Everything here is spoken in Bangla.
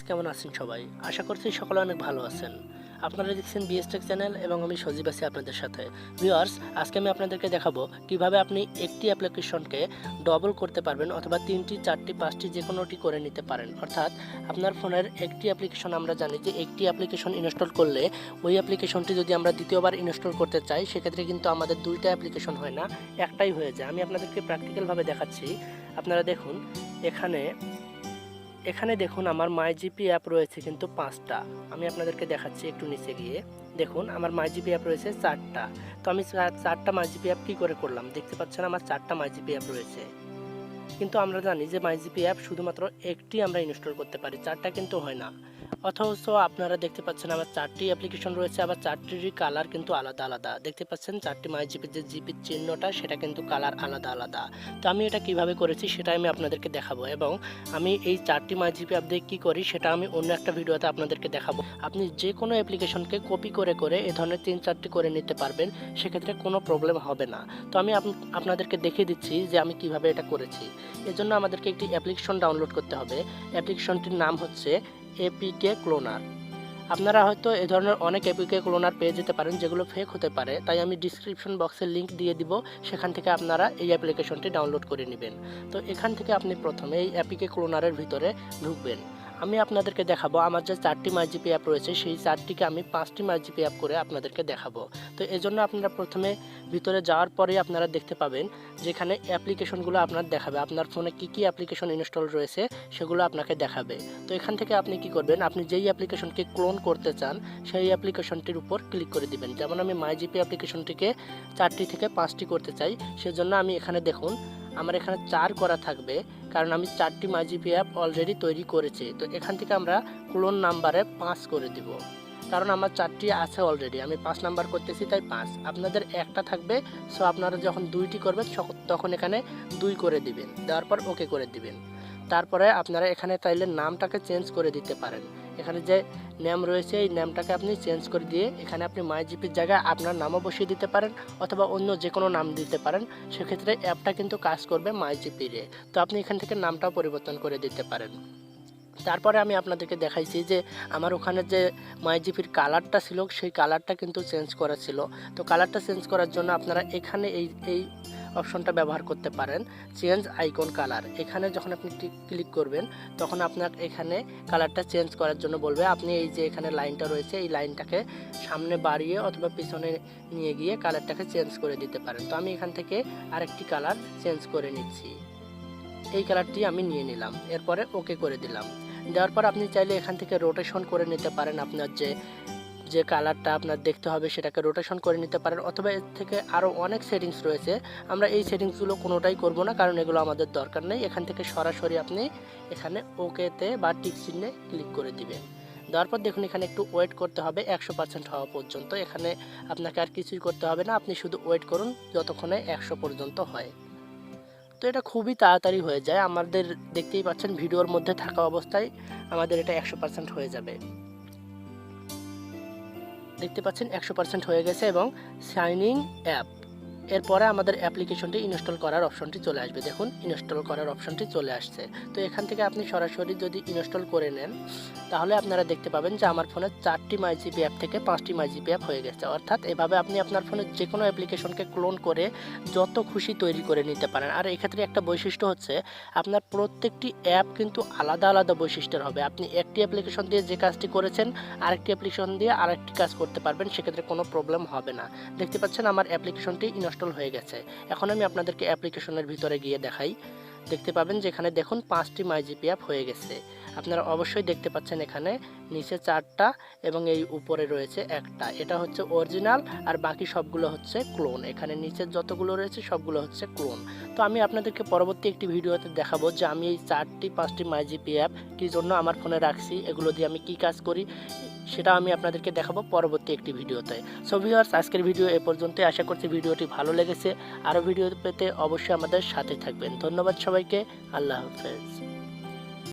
কেমন আছেন সবাই? আশা করছি সকলে অনেক ভালো আছেন। আপনারা দেখছেন 𝑊𝑒𝑙𝑙𝑐𝑜𝑚𝑒 চ্যানেল এবং আমি সজীব আছি আপনাদের সাথে। ভিউয়ার্স, আজকে আমি আপনাদেরকে দেখাবো কিভাবে আপনি একটি অ্যাপ্লিকেশনকে ডবল করতে পারবেন অথবা 3টি, 4টি, 5টি যেকোনোটি করে নিতে পারেন। অর্থাৎ আপনার ফোনের একটি অ্যাপ্লিকেশন, আমরা জানি যে একটি অ্যাপ্লিকেশন ইনস্টল করলে ওই অ্যাপ্লিকেশনটি যদি আমরা দ্বিতীয়বার ইনস্টল করতে চাই সেক্ষেত্রে কিন্তু আমাদের 2টা অ্যাপ্লিকেশন হয় না, একটাই হয়ে যায়। আমি আপনাদেরকে প্র্যাকটিক্যালভাবে দেখাচ্ছি। আপনারা দেখুন, এখানে দেখুন আমার মাইজিপি অ্যাপ রয়েছে কিন্তু 5টা। আমি আপনাদেরকে দেখাচ্ছি একটু নিচে গিয়ে। দেখুন আমার মাইজিপি অ্যাপ রয়েছে 4টা। তো আমি 4টা মাইজিপি অ্যাপ কী করে করলাম? দেখতে পাচ্ছেন আমার 4টা মাইজিপি অ্যাপ রয়েছে। কিন্তু আমরা জানি যে মাইজিপি অ্যাপ শুধুমাত্র একটি আমরা ইনস্টল করতে পারি, 4টা কিন্তু হয় না। অথচ আপনারা দেখতে পাচ্ছেন আমার 4টি অ্যাপ্লিকেশন রয়েছে, আবার 4টিরই কালার কিন্তু আলাদা আলাদা। দেখতে পাচ্ছেন 4টি মাইজিপির যে জিপির চিহ্নটা সেটা কিন্তু কালার আলাদা আলাদা। তো আমি এটা কিভাবে করেছি সেটাই আমি আপনাদেরকে দেখাবো, এবং আমি এই 4টি মাইজিপি অ্যাপ দিয়ে কী করি সেটা আমি অন্য একটা ভিডিওতে আপনাদেরকে দেখাবো। আপনি যে কোনো অ্যাপ্লিকেশনকে কপি করে করে এ ধরনের 3-4টি করে নিতে পারবেন, সেক্ষেত্রে কোনো প্রবলেম হবে না। তো আমি আপনাদেরকে দেখিয়ে দিচ্ছি যে আমি কিভাবে এটা করেছি। এজন্য আমাদেরকে একটি অ্যাপ্লিকেশন ডাউনলোড করতে হবে। অ্যাপ্লিকেশনটির নাম হচ্ছে এপিকে ক্লোনার। আপনারা হয়তো এ ধরনের অনেক এপিকে ক্লোনার পেয়ে যেতে পারেন যেগুলো ফেক হতে পারে, তাই আমি ডিসক্রিপশন বক্সের লিঙ্ক দিয়ে দিব, সেখান থেকে আপনারা এই অ্যাপ্লিকেশনটি ডাউনলোড করে নেবেন। তো এখান থেকে আপনি প্রথমে এই এপিকে ক্লোনারের ভিতরে ঢুকবেন। আমি আপনাদেরকে দেখাবো আমার যে 4টি মাইজিপি অ্যাপ রয়েছে সেই 4টিকে আমি 5টি মাইজিপি অ্যাপ করে আপনাদেরকে দেখাবো। তো এজন্য আপনারা প্রথমে ভিতরে যাওয়ার পরেই আপনারা দেখতে পাবেন যেখানে অ্যাপ্লিকেশনগুলো আপনার দেখাবে, আপনার ফোনে কী কী অ্যাপ্লিকেশন ইনস্টল রয়েছে সেগুলো আপনাকে দেখাবে। তো এখান থেকে আপনি কি করবেন, আপনি যেই অ্যাপ্লিকেশনকে ক্লোন করতে চান সেই অ্যাপ্লিকেশনটির উপর ক্লিক করে দিবেন। যেমন আমি মাইজিপি অ্যাপ্লিকেশনটিকে 4টি থেকে 5টি করতে চাই, সেজন্য আমি এখানে দেখুন আমার এখানে 4 করা থাকবে, কারণ আমি 4টি মাইজিপি অ্যাপ অলরেডি তৈরি করেছি। তো এখান থেকে আমরা ক্লোন নাম্বারে 5 করে দিব, কারণ আমার 4টি আছে অলরেডি, আমি 5 নাম্বার করতেছি তাই 5। আপনাদের একটা থাকবে, সো আপনারা যখন 2টি করবেন তখন এখানে 2 করে দিবেন, দেওয়ার পর ওকে করে দিবেন। তারপরে আপনারা এখানে চাইলে নামটাকে চেঞ্জ করে দিতে পারেন। এখানে যে নেম রয়েছে এই নেমটাকে আপনি চেঞ্জ করে দিয়ে এখানে আপনি মাইজিপির জায়গায় আপনার নামও বসিয়ে দিতে পারেন অথবা অন্য যে কোনো নাম দিতে পারেন, সেক্ষেত্রে অ্যাপটা কিন্তু কাজ করবে মাইজিপিরে। তো আপনি এখান থেকে নামটাও পরিবর্তন করে দিতে পারেন। তারপরে আমি আপনাদেরকে দেখাইছি যে আমার ওখানে যে মাইজিপির কালারটা ছিল সেই কালারটা কিন্তু চেঞ্জ করা ছিল। তো কালারটা চেঞ্জ করার জন্য আপনারা এখানে এই অপশনটা ব্যবহার করতে পারেন, চেঞ্জ আইকন কালার। এখানে যখন আপনি ক্লিক করবেন তখন আপনার এখানে কালারটা চেঞ্জ করার জন্য বলবে। আপনি এই যে এখানে লাইনটা রয়েছে এই লাইনটাকে সামনে বাড়িয়ে অথবা পিছনে নিয়ে গিয়ে কালারটাকে চেঞ্জ করে দিতে পারেন। তো আমি এখান থেকে আরেকটি কালার চেঞ্জ করে নিচ্ছি, এই কালারটি আমি নিয়ে নিলাম, এরপরে ওকে করে দিলাম। দেওয়ার পর আপনি চাইলে এখান থেকে রোটেশন করে নিতে পারেন, আপনার যে কালারটা আপনার দেখতে হবে সেটাকে রোটেশন করে নিতে পারেন, অথবা এর থেকে আরও অনেক সেটিংস রয়েছে। আমরা এই সেটিংসগুলো কোনোটাই করব না, কারণ এগুলো আমাদের দরকার নেই। এখান থেকে সরাসরি আপনি এখানে ওকেতে বা টিক চিহ্নে ক্লিক করে দিবেন। দেওয়ার পর দেখুন এখানে একটু ওয়েট করতে হবে 100% হওয়া পর্যন্ত। এখানে আপনাকে আর কিছুই করতে হবে না, আপনি শুধু ওয়েট করুন যতক্ষণে 100 পর্যন্ত হয়। তো এটা খুবই তাড়াতাড়ি হয়ে যায়, আমাদের দেখতেই পাচ্ছেন ভিডিওর মধ্যে থাকা অবস্থায় আমাদের এটা 100% হয়ে যাবে। দেখতে পাচ্ছেন 100% হয়ে গেছে এবং সাইনিং অ্যাপ। এরপরে আমাদের অ্যাপ্লিকেশনটি ইনস্টল করার অপশনটি চলে আসবে। দেখুন ইনস্টল করার অপশনটি চলে আসছে। তো এখান থেকে আপনি সরাসরি যদি ইনস্টল করে নেন তাহলে আপনারা দেখতে পাবেন যে আমার ফোনে 4টি মাইজিপি অ্যাপ থেকে 5টি মাইজিপি অ্যাপ হয়ে গেছে। অর্থাৎ এভাবে আপনি আপনার ফোনে যে কোনো অ্যাপ্লিকেশনকে ক্লোন করে যত খুশি তৈরি করে নিতে পারেন। আর এক্ষেত্রে একটা বৈশিষ্ট্য হচ্ছে আপনার প্রত্যেকটি অ্যাপ কিন্তু আলাদা আলাদা বৈশিষ্ট্যের হবে। আপনি একটি অ্যাপ্লিকেশন দিয়ে যে কাজটি করেছেন আরেকটি অ্যাপ্লিকেশন দিয়ে আরেকটি কাজ করতে পারবেন, সেক্ষেত্রে কোনো প্রবলেম হবে না। দেখতে পাচ্ছেন আমার অ্যাপ্লিকেশনটি ইনস্টল হয়ে গেছে। এখন আমি আপনাদেরকে অ্যাপ্লিকেশনের ভিতরে গিয়ে দেখাই। দেখতে পাবেন যে এখানে দেখুন 5টি মাইজিপি অ্যাপ হয়ে গেছে। আপনারা অবশ্যই দেখতে পাচ্ছেন এখানে নিচে 4টা এবং এই উপরে রয়েছে একটা, এটা হচ্ছে অরিজিনাল আর বাকি সবগুলো হচ্ছে ক্লোন। এখানে নিচের যতগুলো রয়েছে সবগুলো হচ্ছে ক্লোন। তো আমি আপনাদেরকে পরবর্তী একটি ভিডিওতে দেখাবো যে আমি এই 4-5টি মাইজিপি অ্যাপ কী জন্য আমার ফোনে রাখছি, এগুলো দিয়ে আমি কি কাজ করি সেটা আমি আপনাদেরকে দেখাবো পরবর্তী একটি ভিডিওতে। সো ভিউয়ার্স, আজকের ভিডিও এ পর্যন্তই। আশা করছি ভিডিওটি ভালো লেগেছে। আরও ভিডিও পেতে অবশ্যই আমাদের সাথে থাকবেন। ধন্যবাদ সবাইকে। আল্লাহ হাফেজ।